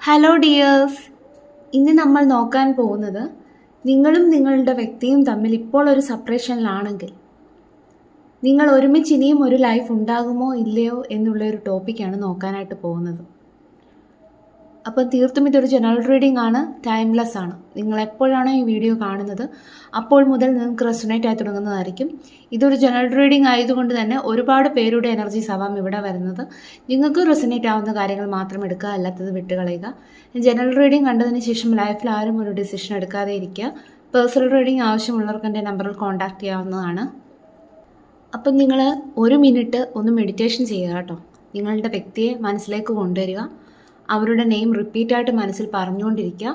Hello dears, ഇന്ന് നമ്മൾ നോക്കാൻ പോകുന്നത് നിങ്ങളും നിങ്ങളുടെ വ്യക്തിയും തമ്മിൽ ഇപ്പോൾ ഒരു സെപ്പറേഷനിലാണെങ്കിൽ നിങ്ങൾ ഒരുമിച്ച് ഇനിയും ഒരു ലൈഫ് ഉണ്ടാകുമോ ഇല്ലയോ എന്നുള്ള ഒരു ടോപ്പിക്കാണ് നോക്കാനായിട്ട് പോകുന്നത്. അപ്പം തീർത്തും ഇതൊരു ജനറൽ റീഡിംഗ് ആണ്, ടൈംലെസ് ആണ്. നിങ്ങൾ എപ്പോഴാണോ ഈ വീഡിയോ കാണുന്നത് അപ്പോൾ മുതൽ നിങ്ങൾക്ക് റെസൊണേറ്റ് ആയി തുടങ്ങുന്നതായിരിക്കും. ഇതൊരു ജനറൽ റീഡിംഗ് ആയതുകൊണ്ട് തന്നെ ഒരുപാട് പേരുടെ എനർജീസ് ആവാം ഇവിടെ വരുന്നത്. നിങ്ങൾക്ക് റെസൊണേറ്റ് ആവുന്ന കാര്യങ്ങൾ മാത്രം എടുക്കുക, അല്ലാത്തത് വിട്ടുകളയുക. ജനറൽ റീഡിംഗ് കണ്ടതിന് ശേഷം ലൈഫിൽ ആരും ഒരു ഡിസിഷൻ എടുക്കാതെ ഇരിക്കുക. പേഴ്സണൽ റീഡിംഗ് ആവശ്യമുള്ളവർക്ക് എൻ്റെ നമ്പറിൽ കോൺടാക്ട് ചെയ്യാവുന്നതാണ്. അപ്പം നിങ്ങൾ ഒരു മിനിറ്റ് ഒന്ന് മെഡിറ്റേഷൻ ചെയ്യുക കേട്ടോ. നിങ്ങളുടെ വ്യക്തിയെ മനസ്സിലേക്ക് കൊണ്ടുവരിക. അവരുടെ നെയിം റിപ്പീറ്റായിട്ട് മനസ്സിൽ പറഞ്ഞുകൊണ്ടിരിക്കുക.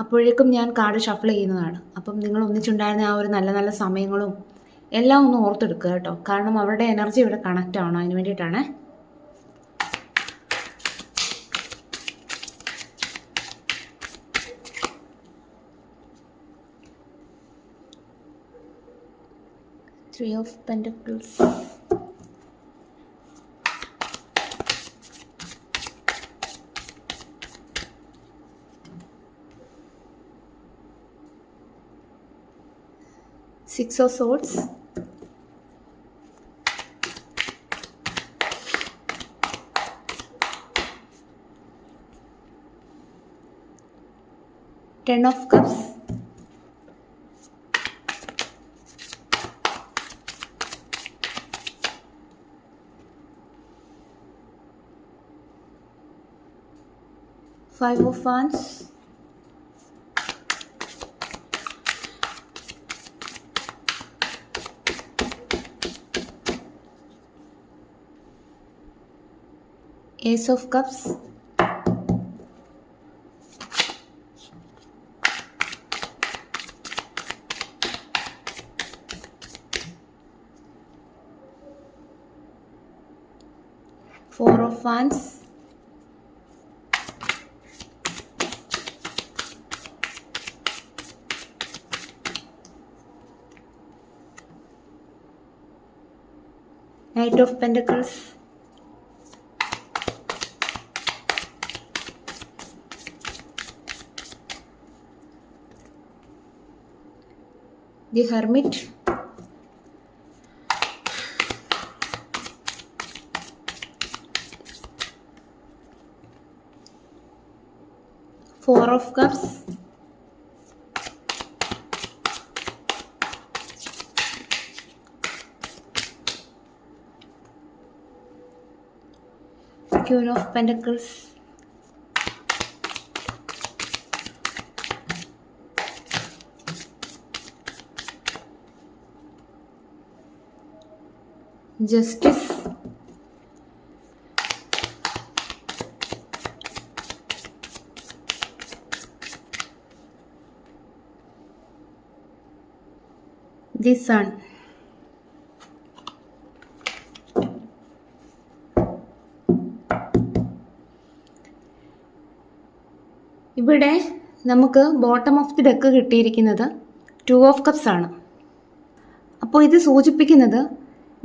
അപ്പോഴേക്കും ഞാൻ കാർഡ് ഷഫിൾ ചെയ്യുന്നതാണ്. അപ്പം നിങ്ങൾ ഒന്നിച്ചുണ്ടായിരുന്ന ആ ഒരു നല്ല നല്ല സമയങ്ങളും എല്ലാം ഒന്ന് ഓർത്തെടുക്കുക കേട്ടോ. കാരണം അവരുടെ എനർജി ഇവിടെ കണക്റ്റ് ആവണം, അതിന് വേണ്ടിയിട്ടാണ്. Three of Pentacles. Six of Swords. Ten of Cups. Five of Wands. Ace of Cups. Four of Wands. Knight of Pentacles. The Hermit. Four of Cups. Queen of Pentacles. Justice. The Sun. ഇവിടെ നമുക്ക് bottom of the deck കിട്ടിയിരിക്കുന്നത് two of cups ആണ്. അപ്പോൾ ഇത് സൂചിപ്പിക്കുന്നത്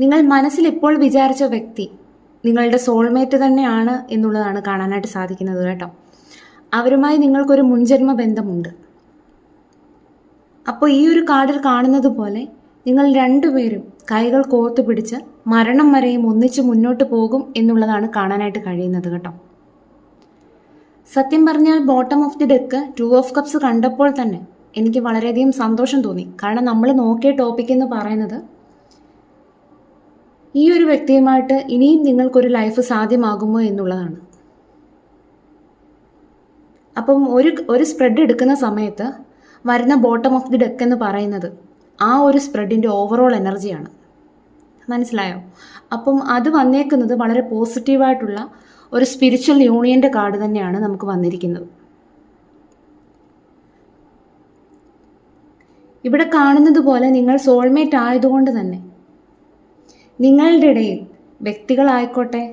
നിങ്ങൾ മനസ്സിൽ ഇപ്പോൾ വിചാരിച്ച വ്യക്തി നിങ്ങളുടെ സോൾമേറ്റ് തന്നെയാണ് എന്നുള്ളതാണ് കാണാനായിട്ട് സാധിക്കുന്നത് കേട്ടോ. അവരുമായി നിങ്ങൾക്കൊരു മുൻജന്മ ബന്ധമുണ്ട്. അപ്പോൾ ഈ ഒരു കാർഡിൽ കാണുന്നത് പോലെ നിങ്ങൾ രണ്ടുപേരും കൈകൾ കോർത്ത് പിടിച്ച് മരണം വരെയും ഒന്നിച്ച് മുന്നോട്ട് പോകും എന്നുള്ളതാണ് കാണാനായിട്ട് കഴിയുന്നത് കേട്ടോ. സത്യം പറഞ്ഞാൽ bottom of the deck two of cups കണ്ടപ്പോൾ തന്നെ എനിക്ക് വളരെയധികം സന്തോഷം തോന്നി. കാരണം നമ്മൾ നോക്കിയ ടോപ്പിക് എന്ന് പറയുന്നത് ഈ ഒരു വ്യക്തിയുമായിട്ട് ഇനിയും നിങ്ങൾക്കൊരു ലൈഫ് സാധ്യമാകുമോ എന്നുള്ളതാണ്. അപ്പം ഒരു സ്പ്രെഡ് എടുക്കുന്ന സമയത്ത് വരുന്ന ബോട്ടം ഓഫ് ദി ഡെക്ക് എന്ന് പറയുന്നത് ആ ഒരു സ്പ്രെഡിൻ്റെ ഓവറോൾ എനർജിയാണ്. മനസ്സിലായോ? അപ്പം അത് വന്നേക്കുന്നത് വളരെ പോസിറ്റീവായിട്ടുള്ള ഒരു സ്പിരിച്വൽ യൂണിയൻ്റെ കാർഡ് തന്നെയാണ് നമുക്ക് വന്നിരിക്കുന്നത്. ഇവിടെ കാണുന്നത് പോലെ നിങ്ങൾ സോൾമേറ്റ് ആയതുകൊണ്ട് തന്നെ നിങ്ങളുടെ ഇടയിൽ വ്യക്തികളായിക്കോട്ടെ,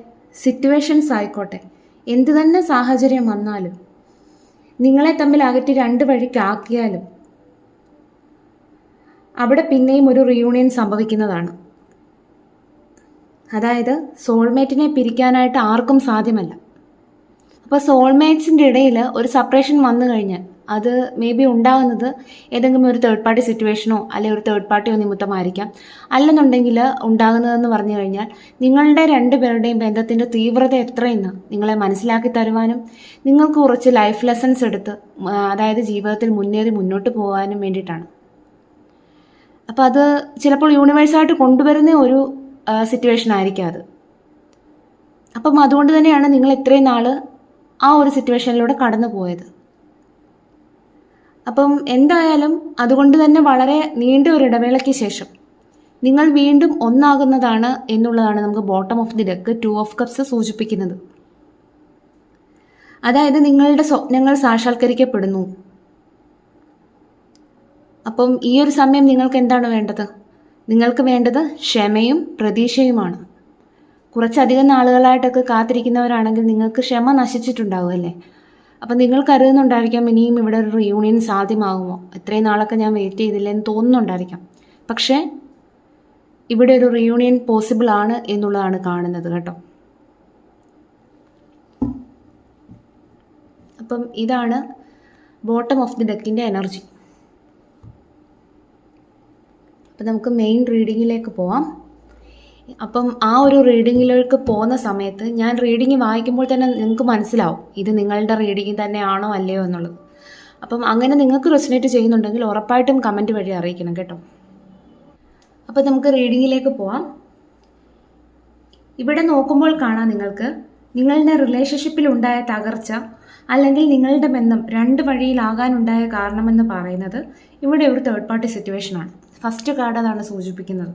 സിറ്റുവേഷൻസ് ആയിക്കോട്ടെ, എന്ത് തന്നെ സാഹചര്യം വന്നാലും നിങ്ങളെ തമ്മിൽ അകറ്റി രണ്ട് വഴിക്കാക്കിയാലും അവിടെ പിന്നെയും ഒരു റിയൂണിയൻ സംഭവിക്കുന്നതാണ്. അതായത് സോൾമേറ്റിനെ പിരിക്കാനായിട്ട് ആർക്കും സാധ്യമല്ല. അപ്പോൾ സോൾമേറ്റ്സിൻ്റെ ഇടയിൽ ഒരു സെപ്പറേഷൻ വന്നു കഴിഞ്ഞാൽ അത് മേ ബി ഉണ്ടാകുന്നത് ഏതെങ്കിലും ഒരു തേർഡ് പാർട്ടി സിറ്റുവേഷനോ അല്ലെങ്കിൽ ഒരു തേർഡ് പാർട്ടിയോ നിമിത്തമായിരിക്കാം. അല്ലെന്നുണ്ടെങ്കിൽ ഉണ്ടാകുന്നതെന്ന് പറഞ്ഞു കഴിഞ്ഞാൽ നിങ്ങളുടെ രണ്ടുപേരുടെയും ബന്ധത്തിൻ്റെ തീവ്രത എത്രയെന്ന് നിങ്ങളെ മനസ്സിലാക്കി തരുവാനും നിങ്ങൾക്ക് കുറച്ച് ലൈഫ് ലെസൺസ് എടുത്ത് അതായത് ജീവിതത്തിൽ മുന്നേറി മുന്നോട്ട് പോകാനും വേണ്ടിയിട്ടാണ്. അപ്പോൾ അത് ചിലപ്പോൾ യൂണിവേഴ്സായിട്ട് കൊണ്ടുവരുന്ന ഒരു സിറ്റുവേഷൻ ആയിരിക്കും അത്. അപ്പം അതുകൊണ്ട് തന്നെയാണ് നിങ്ങൾ ഇത്രയും നാൾ ആ ഒരു സിറ്റുവേഷനിലൂടെ കടന്നു പോയത്. അപ്പം എന്തായാലും അതുകൊണ്ട് തന്നെ വളരെ നീണ്ട ഒരു ഇടവേളയ്ക്ക് ശേഷം നിങ്ങൾ വീണ്ടും ഒന്നാകുന്നതാണ് എന്നുള്ളതാണ് നമുക്ക് bottom of the deck 2 of cups സൂചിപ്പിക്കുന്നത്. അതായത് നിങ്ങളുടെ സ്വപ്നങ്ങൾ സാക്ഷാത്കരിക്കപ്പെടുന്നു. അപ്പം ഈ ഒരു സമയം നിങ്ങൾക്ക് എന്താണ് വേണ്ടത്? നിങ്ങൾക്ക് വേണ്ടത് ക്ഷമയും പ്രതീക്ഷയുമാണ്. കുറച്ചധികം നാളുകളായിട്ടൊക്കെ കാത്തിരിക്കുന്നവരാണെങ്കിൽ നിങ്ങൾക്ക് ക്ഷമ നശിച്ചിട്ടുണ്ടാവും അല്ലേ? അപ്പം നിങ്ങൾ കരുതുന്നുണ്ടായിരിക്കാം ഇനിയും ഇവിടെ ഒരു റിയൂണിയൻ സാധ്യമാകുമോ, ഇത്രയും നാളൊക്കെ ഞാൻ വെയിറ്റ് ചെയ്തില്ലെന്ന് തോന്നുന്നുണ്ടായിരിക്കാം. പക്ഷേ ഇവിടെ ഒരു റിയൂണിയൻ പോസിബിൾ ആണ് എന്നുള്ളതാണ് കാണുന്നത് കേട്ടോ. അപ്പം ഇതാണ് ബോട്ടം ഓഫ് ദി ഡെക്കിൻ്റെ എനർജി. അപ്പം നമുക്ക് മെയിൻ റീഡിങ്ങിലേക്ക് പോവാം. അപ്പം ആ ഒരു റീഡിങ്ങിലേക്ക് പോകുന്ന സമയത്ത് ഞാൻ റീഡിങ് വായിക്കുമ്പോൾ തന്നെ നിങ്ങൾക്ക് മനസ്സിലാവും ഇത് നിങ്ങളുടെ റീഡിങ് തന്നെയാണോ അല്ലയോ എന്നുള്ളത്. അപ്പം അങ്ങനെ നിങ്ങൾക്ക് റെസൊനേറ്റ് ചെയ്യുന്നുണ്ടെങ്കിൽ ഉറപ്പായിട്ടും കമൻറ്റ് വഴി അറിയിക്കണം കേട്ടോ. അപ്പം നമുക്ക് റീഡിങ്ങിലേക്ക് പോവാം. ഇവിടെ നോക്കുമ്പോൾ കാണാം നിങ്ങൾക്ക് നിങ്ങളുടെ റിലേഷൻഷിപ്പിൽ ഉണ്ടായ തകർച്ച അല്ലെങ്കിൽ നിങ്ങളുടെ ബന്ധം 2 വഴിയിലാകാനുണ്ടായ കാരണമെന്ന് പറയുന്നത് ഇവിടെ ഒരു തേർഡ് പാർട്ടി സിറ്റുവേഷനാണ്. ഫസ്റ്റ് കാർഡ് അതാണ് സൂചിപ്പിക്കുന്നത്.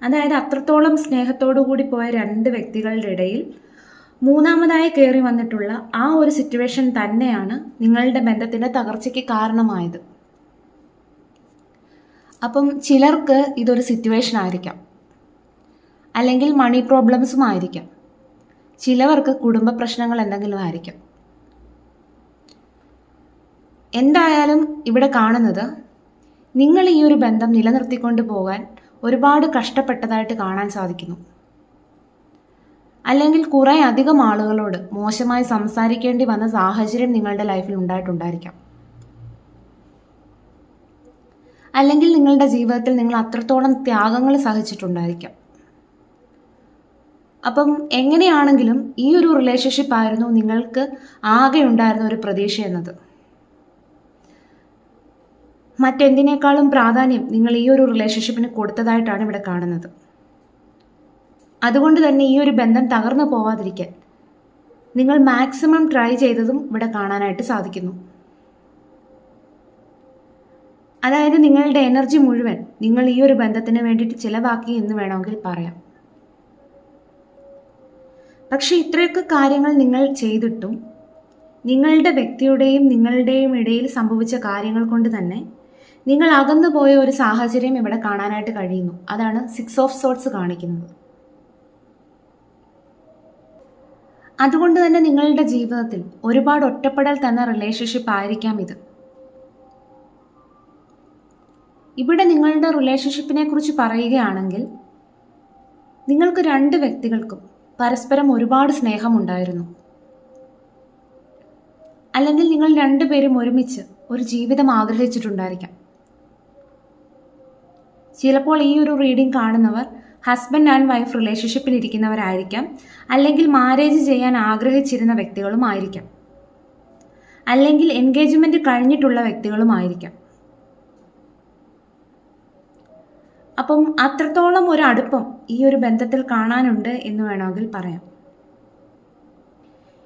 അതായത് അത്രത്തോളം സ്നേഹത്തോടു കൂടി പോയ 2 വ്യക്തികളുടെ ഇടയിൽ മൂന്നാമതായി കയറി വന്നിട്ടുള്ള ആ ഒരു സിറ്റുവേഷൻ തന്നെയാണ് നിങ്ങളുടെ ബന്ധത്തിൻ്റെ തകർച്ചയ്ക്ക് കാരണമായത്. അപ്പം ചിലർക്ക് ഇതൊരു സിറ്റുവേഷൻ ആയിരിക്കാം, അല്ലെങ്കിൽ മണി പ്രോബ്ലംസും ആയിരിക്കാം, ചിലവർക്ക് കുടുംബ പ്രശ്നങ്ങൾ എന്തെങ്കിലും ആയിരിക്കാം. എന്തായാലും ഇവിടെ കാണുന്നത് നിങ്ങൾ ഈ ഒരു ബന്ധം നിലനിർത്തിക്കൊണ്ട് പോകാൻ ഒരുപാട് കഷ്ടപ്പെട്ടതായിട്ട് കാണാൻ സാധിക്കുന്നു. അല്ലെങ്കിൽ കുറേ അധികം ആളുകളോട് മോശമായി സംസാരിക്കേണ്ടി വന്ന സാഹചര്യം നിങ്ങളുടെ ലൈഫിൽ ഉണ്ടായിട്ടുണ്ടായിരിക്കാം. അല്ലെങ്കിൽ നിങ്ങളുടെ ജീവിതത്തിൽ നിങ്ങൾ അത്രത്തോളം ത്യാഗങ്ങൾ സഹിച്ചിട്ടുണ്ടായിരിക്കാം. അപ്പം എങ്ങനെയാണെങ്കിലും ഈ ഒരു റിലേഷൻഷിപ്പ് ആയിരുന്നു നിങ്ങൾക്ക് ആകെ ഉണ്ടായിരുന്ന ഒരു പ്രതീക്ഷ എന്നത്. മറ്റെന്തിനേക്കാളും പ്രാധാന്യം നിങ്ങൾ ഈ ഒരു റിലേഷൻഷിപ്പിന് കൊടുത്തതായിട്ടാണ് ഇവിടെ കാണുന്നത്. അതുകൊണ്ട് തന്നെ ഈ ഒരു ബന്ധം തകർന്നു പോവാതിരിക്കാൻ നിങ്ങൾ മാക്സിമം ട്രൈ ചെയ്തതും ഇവിടെ കാണാനായിട്ട് സാധിക്കുന്നു. അതായത് നിങ്ങളുടെ എനർജി മുഴുവൻ നിങ്ങൾ ഈ ഒരു ബന്ധത്തിന് വേണ്ടിയിട്ട് ചിലവാക്കി എന്ന് വേണമെങ്കിൽ പറയാം. പക്ഷെ ഇത്രയൊക്കെ കാര്യങ്ങൾ നിങ്ങൾ ചെയ്തിട്ടും നിങ്ങളുടെ വ്യക്തിയുടെയും നിങ്ങളുടെയും ഇടയിൽ സംഭവിച്ച കാര്യങ്ങൾ കൊണ്ട് തന്നെ നിങ്ങൾ അകന്നു പോയ ഒരു സാഹചര്യം ഇവിടെ കാണാനായിട്ട് കഴിയുന്നു. അതാണ് 6 ഓഫ് സോർട്സ് കാണിക്കുന്നത്. അതുകൊണ്ട് തന്നെ നിങ്ങളുടെ ജീവിതത്തിൽ ഒരുപാട് ഒറ്റപ്പെടൽ തന്ന റിലേഷൻഷിപ്പ് ആയിരിക്കാം ഇത്. ഇവിടെ നിങ്ങളുടെ റിലേഷൻഷിപ്പിനെ കുറിച്ച് പറയുകയാണെങ്കിൽ നിങ്ങൾക്ക് 2 വ്യക്തികൾക്കും പരസ്പരം ഒരുപാട് സ്നേഹമുണ്ടായിരുന്നു. അല്ലെങ്കിൽ നിങ്ങൾ 2 പേരും ഒരുമിച്ച് ഒരു ജീവിതം ആഗ്രഹിച്ചിട്ടുണ്ടായിരിക്കാം. ചിലപ്പോൾ ഈ ഒരു റീഡിംഗ് കാണുന്നവർ ഹസ്ബൻഡ് ആൻഡ് വൈഫ് റിലേഷൻഷിപ്പിൽ ഇരിക്കുന്നവരായിരിക്കാം, അല്ലെങ്കിൽ മാരേജ് ചെയ്യാൻ ആഗ്രഹിച്ചിരുന്ന വ്യക്തികളും ആയിരിക്കാം, അല്ലെങ്കിൽ എൻഗേജ്മെൻറ്റ് കഴിഞ്ഞിട്ടുള്ള വ്യക്തികളും ആയിരിക്കാം. അപ്പം അത്രത്തോളം ഒരു അടുപ്പം ഈ ഒരു ബന്ധത്തിൽ കാണാനുണ്ട് എന്ന് വേണമെങ്കിൽ പറയാം.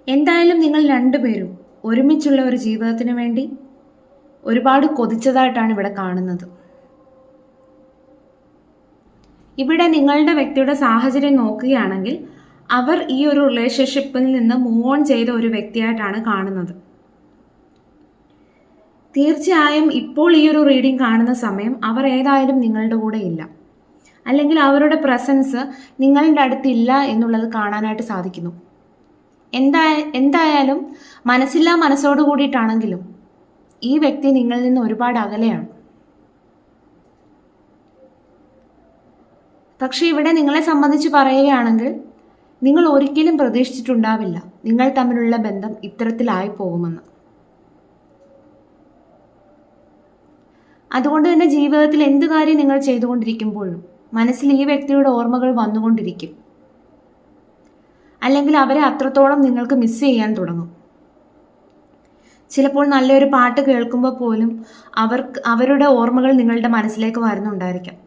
എന്തായാലും നിങ്ങൾ 2 പേരും ഒരുമിച്ചുള്ള ഒരു ജീവിതത്തിന് വേണ്ടി ഒരുപാട് കൊതിച്ചതായിട്ടാണ് ഇവിടെ കാണുന്നത്. ഇവിടെ നിങ്ങളുടെ വ്യക്തിയുടെ സാഹചര്യം നോക്കുകയാണെങ്കിൽ അവർ ഈ ഒരു റിലേഷൻഷിപ്പിൽ നിന്ന് മൂവ് ഓൺ ചെയ്ത ഒരു വ്യക്തിയായിട്ടാണ് കാണുന്നത്. തീർച്ചയായും ഇപ്പോൾ ഈ ഒരു റീഡിംഗ് കാണുന്ന സമയം അവർ ഏതായാലും നിങ്ങളുടെ കൂടെ ഇല്ല, അല്ലെങ്കിൽ അവരുടെ പ്രസൻസ് നിങ്ങളുടെ അടുത്തില്ല എന്നുള്ളത് കാണാനായിട്ട് സാധിക്കുന്നു. എന്തായാലും മനസ്സില്ലാ മനസ്സോട് കൂടിയിട്ടാണെങ്കിലും ഈ വ്യക്തി നിങ്ങളിൽ നിന്ന് ഒരുപാട് അകലെയാണ്. പക്ഷെ ഇവിടെ നിങ്ങളെ സംബന്ധിച്ച് പറയുകയാണെങ്കിൽ നിങ്ങൾ ഒരിക്കലും പ്രതീക്ഷിച്ചിട്ടുണ്ടാവില്ല നിങ്ങൾ തമ്മിലുള്ള ബന്ധം ഇത്തരത്തിലായി പോകുമെന്ന്. അതുകൊണ്ട് തന്നെ ജീവിതത്തിൽ എന്ത് കാര്യം നിങ്ങൾ ചെയ്തുകൊണ്ടിരിക്കുമ്പോഴും മനസ്സിൽ ഈ വ്യക്തിയുടെ ഓർമ്മകൾ വന്നുകൊണ്ടിരിക്കും. അല്ലെങ്കിൽ അവരെ അത്രത്തോളം നിങ്ങൾക്ക് മിസ് ചെയ്യാൻ തുടങ്ങും. ചിലപ്പോൾ നല്ലൊരു പാട്ട് കേൾക്കുമ്പോൾ പോലും അവരുടെ ഓർമ്മകൾ നിങ്ങളുടെ മനസ്സിലേക്ക് വരുന്നുണ്ടായിരിക്കാം.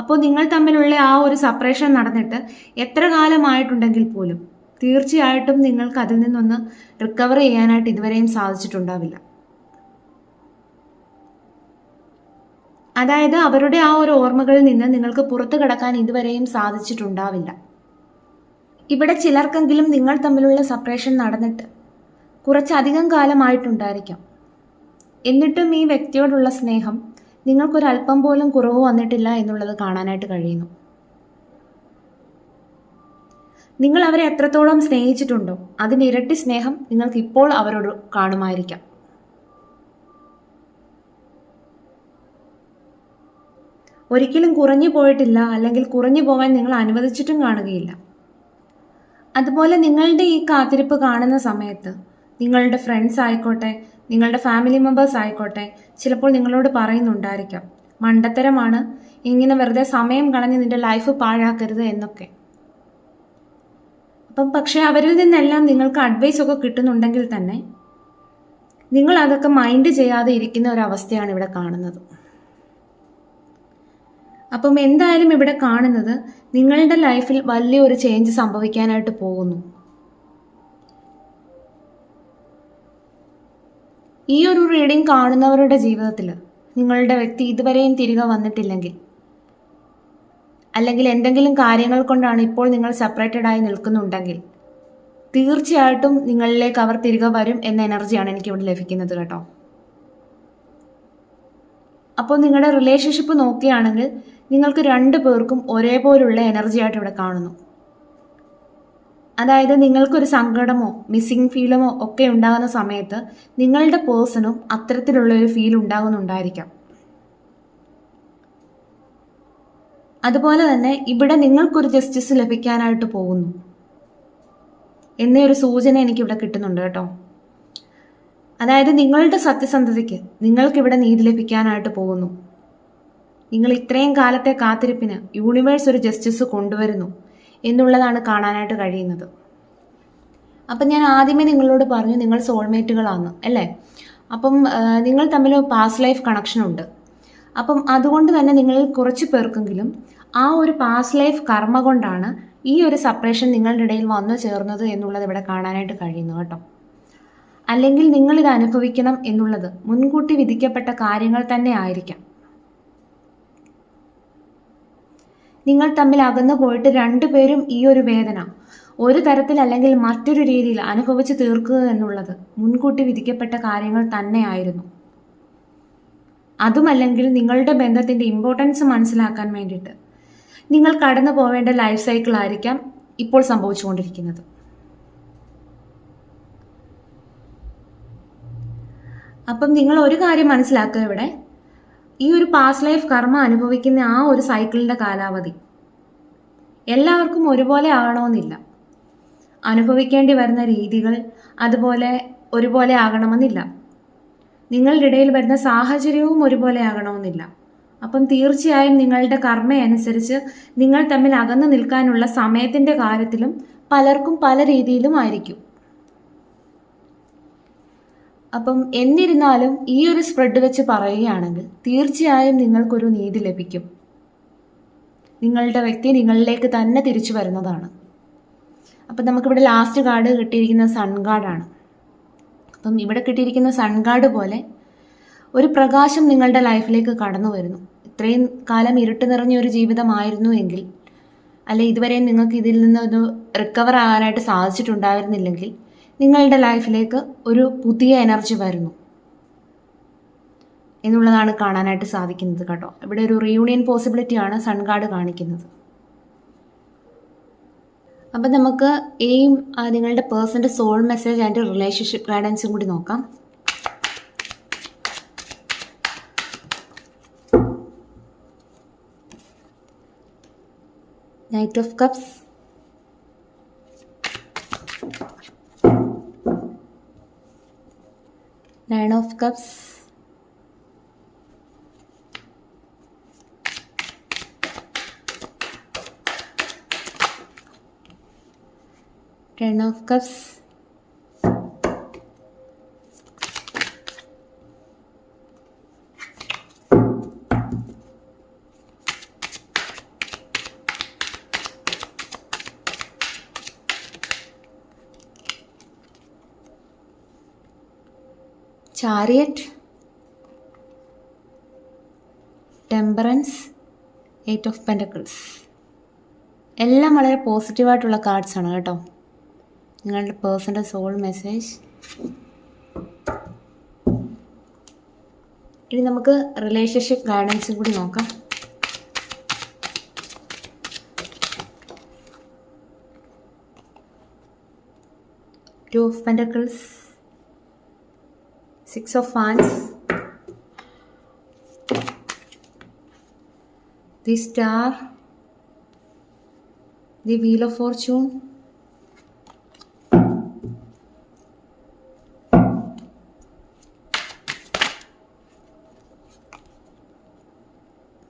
അപ്പോൾ നിങ്ങൾ തമ്മിലുള്ള ആ ഒരു സെപ്പറേഷൻ നടന്നിട്ട് എത്ര കാലമായിട്ടുണ്ടെങ്കിൽ പോലും തീർച്ചയായിട്ടും നിങ്ങൾക്ക് അതിൽ നിന്നൊന്ന് റിക്കവർ ചെയ്യാനായിട്ട് ഇതുവരെയും സാധിച്ചിട്ടുണ്ടാവില്ല. അതായത് അവരുടെ ആ ഒരു ഓർമ്മകളിൽ നിന്ന് നിങ്ങൾക്ക് പുറത്തു കടക്കാൻ ഇതുവരെയും സാധിച്ചിട്ടുണ്ടാവില്ല. ഇവിടെ ചിലർക്കെങ്കിലും നിങ്ങൾ തമ്മിലുള്ള സെപ്പറേഷൻ നടന്നിട്ട് കുറച്ചധികം കാലമായിട്ടുണ്ടായിരിക്കാം. എന്നിട്ടും ഈ വ്യക്തിയോടുള്ള സ്നേഹം നിങ്ങൾക്കൊരല്പം പോലും കുറവ് വന്നിട്ടില്ല എന്നുള്ളത് കാണാനായിട്ട് കഴിയുന്നു. നിങ്ങൾ അവരെ എത്രത്തോളം സ്നേഹിച്ചിട്ടുണ്ടോ അതിന് ഇരട്ടി സ്നേഹം നിങ്ങൾക്ക് ഇപ്പോൾ അവരോട് കാണുമായിരിക്കാം. ഒരിക്കലും കുറഞ്ഞു പോയിട്ടില്ല, അല്ലെങ്കിൽ കുറഞ്ഞു പോവാൻ നിങ്ങൾ അനുവദിച്ചിട്ടും കാണുകയില്ല. അതുപോലെ നിങ്ങളുടെ ഈ കാത്തിരിപ്പ് കാണുന്ന സമയത്ത് നിങ്ങളുടെ ഫ്രണ്ട്സ് ആയിക്കോട്ടെ, നിങ്ങളുടെ ഫാമിലി മെമ്പേഴ്സ് ആയിക്കോട്ടെ, ചിലപ്പോൾ നിങ്ങളോട് പറയുന്നുണ്ടായിരിക്കാം, മണ്ടത്തരമാണ്, ഇങ്ങനെ വെറുതെ സമയം കളഞ്ഞ് നിന്റെ ലൈഫ് പാഴാക്കരുത് എന്നൊക്കെ. പക്ഷെ അവരിൽ നിന്നെല്ലാം നിങ്ങൾക്ക് അഡ്വൈസ് ഒക്കെ കിട്ടുന്നുണ്ടെങ്കിൽ തന്നെ നിങ്ങൾ അതൊക്കെ മൈൻഡ് ചെയ്യാതെ ഇരിക്കുന്ന ഒരവസ്ഥയാണ് ഇവിടെ കാണുന്നത്. എന്തായാലും ഇവിടെ കാണുന്നത് നിങ്ങളുടെ ലൈഫിൽ വലിയൊരു ചേഞ്ച് സംഭവിക്കാനായിട്ട് പോകുന്നു. ഈ ഒരു റീഡിംഗ് കാണുന്നവരുടെ ജീവിതത്തിൽ നിങ്ങളുടെ വ്യക്തി ഇതുവരെയും തിരികെ വന്നിട്ടില്ലെങ്കിൽ, അല്ലെങ്കിൽ എന്തെങ്കിലും കാര്യങ്ങൾ കൊണ്ടാണ് ഇപ്പോൾ നിങ്ങൾ സെപ്പറേറ്റഡ് ആയി നിൽക്കുന്നുണ്ടെങ്കിൽ, തീർച്ചയായിട്ടും നിങ്ങളിലേക്ക് അവർ തിരികെ വരും എന്ന എനർജിയാണ് എനിക്കിവിടെ ലഭിക്കുന്നത് കേട്ടോ. അപ്പോൾ നിങ്ങളുടെ റിലേഷൻഷിപ്പ് നോക്കുകയാണെങ്കിൽ നിങ്ങൾക്ക് രണ്ടു പേർക്കും ഒരേപോലുള്ള എനർജി ആയിട്ട് ഇവിടെ കാണുന്നു. അതായത് നിങ്ങൾക്കൊരു സങ്കടമോ മിസ്സിങ് ഫീലമോ ഒക്കെ ഉണ്ടാകുന്ന സമയത്ത് നിങ്ങളുടെ പേഴ്സണും അത്തരത്തിലുള്ള ഒരു ഫീൽ ഉണ്ടാകുന്നുണ്ടായിരിക്കാം. അതുപോലെ തന്നെ ഇവിടെ നിങ്ങൾക്കൊരു ജസ്റ്റിസ് ലഭിക്കാനായിട്ട് പോകുന്നു എന്നൊരു സൂചന എനിക്കിവിടെ കിട്ടുന്നുണ്ട് കേട്ടോ. അതായത് നിങ്ങളുടെ സത്യസന്ധതയ്ക്ക് നിങ്ങൾക്കിവിടെ നീതി ലഭിക്കാനായിട്ട് പോകുന്നു. നിങ്ങൾ ഇത്രയും കാലത്തെ കാത്തിരിപ്പിന് യൂണിവേഴ്സ് ഒരു ജസ്റ്റിസ് കൊണ്ടുവരുന്നു എന്നുള്ളതാണ് കാണാനായിട്ട് കഴിയുന്നത്. ഞാൻ ആദ്യമേ നിങ്ങളോട് പറഞ്ഞു നിങ്ങൾ സോൾമേറ്റുകളാണ് അല്ലേ. നിങ്ങൾ തമ്മിൽ പാസ്റ്റ് ലൈഫ് കണക്ഷൻ ഉണ്ട്. അതുകൊണ്ട് തന്നെ നിങ്ങളിൽ കുറച്ച് പേർക്കെങ്കിലും ആ ഒരു പാസ്റ്റ് ലൈഫ് കർമ്മ കൊണ്ടാണ് ഈ ഒരു സെപ്പറേഷൻ നിങ്ങളുടെ ഇടയിൽ വന്നു ചേർന്നത് എന്നുള്ളത് ഇവിടെ കാണാനായിട്ട് കഴിയുന്നു കേട്ടോ. അല്ലെങ്കിൽ നിങ്ങളിത് അനുഭവിക്കണം എന്നുള്ളത് മുൻകൂട്ടി വിധിക്കപ്പെട്ട കാര്യങ്ങൾ തന്നെ ആയിരിക്കാം. നിങ്ങൾ തമ്മിൽ അകന്നു പോയിട്ട് രണ്ടുപേരും ഈ ഒരു വേദന ഒരു തരത്തിൽ അല്ലെങ്കിൽ മറ്റൊരു രീതിയിൽ അനുഭവിച്ച് തീർക്കുക എന്നുള്ളത് മുൻകൂട്ടി വിധിക്കപ്പെട്ട കാര്യങ്ങൾ തന്നെയായിരുന്നു. അതുമല്ലെങ്കിൽ നിങ്ങളുടെ ബന്ധത്തിന്റെ ഇമ്പോർട്ടൻസ് മനസ്സിലാക്കാൻ വേണ്ടിയിട്ട് നിങ്ങൾ കടന്നു പോവേണ്ട ലൈഫ് സൈക്കിൾ ആയിരിക്കാം ഇപ്പോൾ സംഭവിച്ചുകൊണ്ടിരിക്കുന്നത്. നിങ്ങൾ ഒരു കാര്യം മനസ്സിലാക്കുക, ഇവിടെ ഈ ഒരു പാസ്റ്റ് ലൈഫ് കർമ്മ അനുഭവിക്കുന്ന ആ ഒരു സൈക്കിളിന്റെ കാലാവധി എല്ലാവർക്കും ഒരുപോലെ ആകണമെന്നില്ല. അനുഭവിക്കേണ്ടി വരുന്ന രീതികൾ അതുപോലെ ഒരുപോലെ ആകണമെന്നില്ല. നിങ്ങളുടെ ഇടയിൽ വരുന്ന സാഹചര്യവും ഒരുപോലെ ആകണമെന്നില്ല. തീർച്ചയായും നിങ്ങളുടെ കർമ്മ അനുസരിച്ച് നിങ്ങൾ തമ്മിൽ അകന്നു നിൽക്കാനുള്ള സമയത്തിന്റെ കാര്യത്തിലും പലർക്കും പല രീതിയിലും ആയിരിക്കും. എന്നിരുന്നാലും ഈ ഒരു സ്പ്രെഡ് വെച്ച് പറയുകയാണെങ്കിൽ തീർച്ചയായും നിങ്ങൾക്കൊരു നീതി ലഭിക്കും. നിങ്ങളുടെ വ്യക്തി നിങ്ങളിലേക്ക് തന്നെ തിരിച്ചു വരുന്നതാണ്. നമുക്കിവിടെ ലാസ്റ്റ് കാർഡ് കിട്ടിയിരിക്കുന്ന സൺ കാർഡാണ്. ഇവിടെ കിട്ടിയിരിക്കുന്ന സൺ കാർഡ് പോലെ ഒരു പ്രകാശം നിങ്ങളുടെ ലൈഫിലേക്ക് കടന്നു വരുന്നു. ഇത്രയും കാലം ഇരുട്ട് നിറഞ്ഞ ഒരു ജീവിതമായിരുന്നു എങ്കിൽ, അല്ലെ ഇതുവരെ നിങ്ങൾക്ക് ഇതിൽ നിന്നൊരു റിക്കവർ ആകാനായിട്ട് സാധിച്ചിട്ടുണ്ടായിരുന്നില്ലെങ്കിൽ, നിങ്ങളുടെ ലൈഫിലേക്ക് ഒരു പുതിയ എനർജി വരുന്നു എന്നുള്ളതാണ് കാണാനായിട്ട് സാധിക്കുന്നത് കേട്ടോ. ഇവിടെ ഒരു റീയൂണിയൻ പോസിബിലിറ്റിയാണ് സൺ കാർഡ് കാണിക്കുന്നത്. നമുക്ക് നിങ്ങളുടെ പേഴ്സൻ്റെ സോൾ മെസ്സേജ് ആൻഡ് റിലേഷൻഷിപ്പ് ഗൈഡൻസും കൂടി നോക്കാം. Knight of cups, nine of cups, ten of cups, chariot, temperance, eight of pentacles. എല്ലാം വളരെ പോസിറ്റീവായിട്ടുള്ള കാർഡ്സാണ് കേട്ടോ. നിങ്ങളുടെ പേഴ്സൻ്റെ സോൾ മെസ്സേജ്. ഇനി നമുക്ക് റിലേഷൻഷിപ്പ് ഗൈഡൻസും കൂടി നോക്കാം. Two of pentacles, Six of Wands, the Star, the Wheel of Fortune,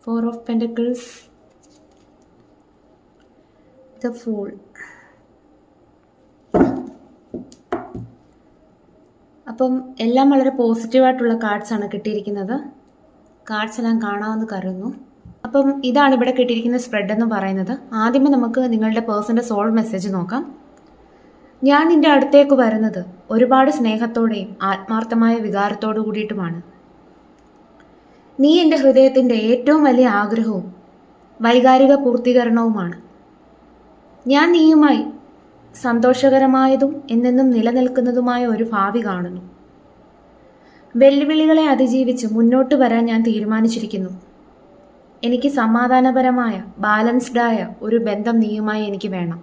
Four of Pentacles, the Fool. അപ്പം എല്ലാം വളരെ പോസിറ്റീവായിട്ടുള്ള കാർഡ്സാണ് കിട്ടിയിരിക്കുന്നത്. കാർഡ്സ് എല്ലാം കാണാമെന്ന് കരുതുന്നു. അപ്പം ഇതാണ് ഇവിടെ കിട്ടിയിരിക്കുന്ന സ്പ്രെഡ് എന്ന് പറയുന്നത്. ആദ്യമേ നമുക്ക് നിങ്ങളുടെ പേഴ്സൻ്റെ സോൾ മെസ്സേജ് നോക്കാം. ഞാൻ നിൻ്റെ അടുത്തേക്ക് വരുന്നത് ഒരുപാട് സ്നേഹത്തോടെയും ആത്മാർത്ഥമായ വികാരത്തോടു കൂടിയിട്ടുമാണ്. നീ എൻ്റെ ഹൃദയത്തിൻ്റെ ഏറ്റവും വലിയ ആഗ്രഹവും വൈകാരിക പൂർത്തീകരണവുമാണ്. ഞാൻ നീയുമായി സന്തോഷകരമായതും എന്നെന്നും നിലനിൽക്കുന്നതുമായ ഒരു ഭാവി കാണുന്നു. വെല്ലുവിളികളെ അതിജീവിച്ച് മുന്നോട്ട് വരാൻ ഞാൻ തീരുമാനിച്ചിരിക്കുന്നു. എനിക്ക് സമാധാനപരമായ ബാലൻസ്ഡായ ഒരു ബന്ധം നീയുമായി എനിക്ക് വേണം.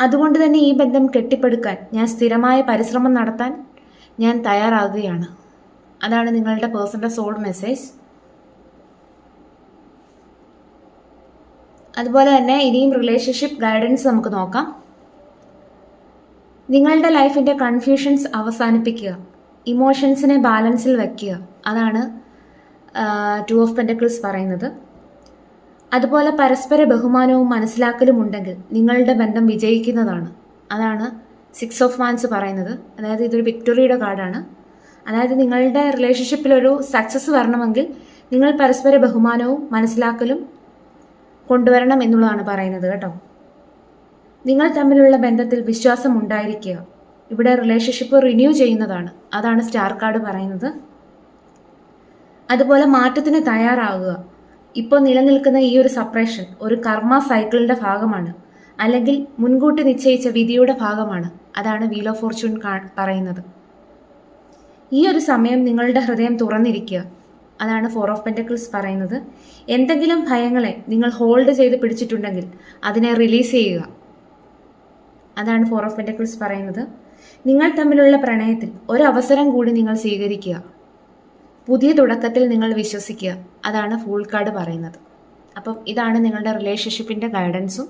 അതുകൊണ്ട് തന്നെ ഈ ബന്ധം കെട്ടിപ്പടുക്കാൻ ഞാൻ സ്ഥിരമായ പരിശ്രമം നടത്താൻ ഞാൻ തയ്യാറാകുകയാണ്. അതാണ് നിങ്ങളുടെ പേഴ്സൻ്റെ സോൾ മെസ്സേജ്. അതുപോലെ തന്നെ ഇനിയും റിലേഷൻഷിപ്പ് ഗൈഡൻസ് നമുക്ക് നോക്കാം. നിങ്ങളുടെ ലൈഫിൻ്റെ കൺഫ്യൂഷൻസ് അവസാനിപ്പിക്കുക, ഇമോഷൻസിനെ ബാലൻസിൽ വയ്ക്കുക. അതാണ് ടു ഓഫ് പെൻറ്റക്കിൾസ് പറയുന്നത്. അതുപോലെ പരസ്പര ബഹുമാനവും മനസ്സിലാക്കലും ഉണ്ടെങ്കിൽ നിങ്ങളുടെ ബന്ധം വിജയിക്കുന്നതാണ്. അതാണ് സിക്സ് ഓഫ് വാൻസ് പറയുന്നത്. അതായത് ഇതൊരു വിക്ടറിയുടെ കാർഡാണ്. അതായത് നിങ്ങളുടെ റിലേഷൻഷിപ്പിലൊരു സക്സസ് വരണമെങ്കിൽ നിങ്ങൾ പരസ്പര ബഹുമാനവും മനസ്സിലാക്കലും കൊണ്ടുവരണം എന്നുള്ളതാണ് പറയുന്നത് കേട്ടോ. നിങ്ങൾ തമ്മിലുള്ള ബന്ധത്തിൽ വിശ്വാസം ഉണ്ടായിരിക്കുക. ഇവിടെ റിലേഷൻഷിപ്പ് റിന്യൂ ചെയ്യുന്നതാണ്. അതാണ് സ്റ്റാർ കാർഡ് പറയുന്നത്. അതുപോലെ മാറ്റത്തിന് തയ്യാറാവുക. ഇപ്പോൾ നിലനിൽക്കുന്ന ഈ ഒരു സെപ്പറേഷൻ ഒരു കർമ്മ സൈക്കിളിൻ്റെ ഭാഗമാണ്, അല്ലെങ്കിൽ മുൻകൂട്ടി നിശ്ചയിച്ച വിധിയുടെ ഭാഗമാണ്. അതാണ് വീൽ ഓഫ് ഫോർച്യൂൺ പറയുന്നത്. ഈ ഒരു സമയം നിങ്ങളുടെ ഹൃദയം തുറന്നിരിക്കുക. അതാണ് ഫോർ ഓഫ് പെൻറ്റക്കിൾസ് പറയുന്നത്. എന്തെങ്കിലും ഭയങ്ങളെ നിങ്ങൾ ഹോൾഡ് ചെയ്ത് പിടിച്ചിട്ടുണ്ടെങ്കിൽ അതിനെ റിലീസ് ചെയ്യുക. അതാണ് ഫോർ ഓഫ് പെൻറ്റക്കിൾസ് പറയുന്നത്. നിങ്ങൾ തമ്മിലുള്ള പ്രണയത്തിൽ ഒരു അവസരം കൂടി നിങ്ങൾ സ്വീകരിക്കുക. പുതിയ തുടക്കത്തിൽ നിങ്ങൾ വിശ്വസിക്കുക. അതാണ് ഫൂൾ കാർഡ് പറയുന്നത്. അപ്പം ഇതാണ് നിങ്ങളുടെ റിലേഷൻഷിപ്പിൻ്റെ ഗൈഡൻസും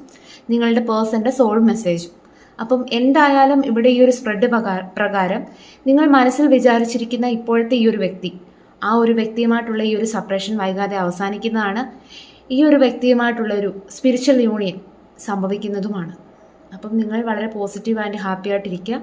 നിങ്ങളുടെ പേഴ്സൻ്റെ സോൾ മെസ്സേജും. അപ്പം എന്തായാലും ഇവിടെ ഈ ഒരു സ്പ്രെഡ് പ്രകാരം നിങ്ങൾ മനസ്സിൽ വിചാരിച്ചിരിക്കുന്ന ഇപ്പോഴത്തെ ഈ ഒരു വ്യക്തി, ആ ഒരു വ്യക്തിയുമായിട്ടുള്ള ഈ ഒരു സെപ്പറേഷൻ വൈകാതെ അവസാനിക്കുന്നതാണ്. ഈ ഒരു വ്യക്തിയുമായിട്ടുള്ള ഒരു സ്പിരിച്വൽ യൂണിയൻ സംഭവിക്കുന്നതുമാണ്. അപ്പം നിങ്ങൾ വളരെ പോസിറ്റീവ് ആൻഡ് ഹാപ്പി ആയിട്ടിരിക്കുക.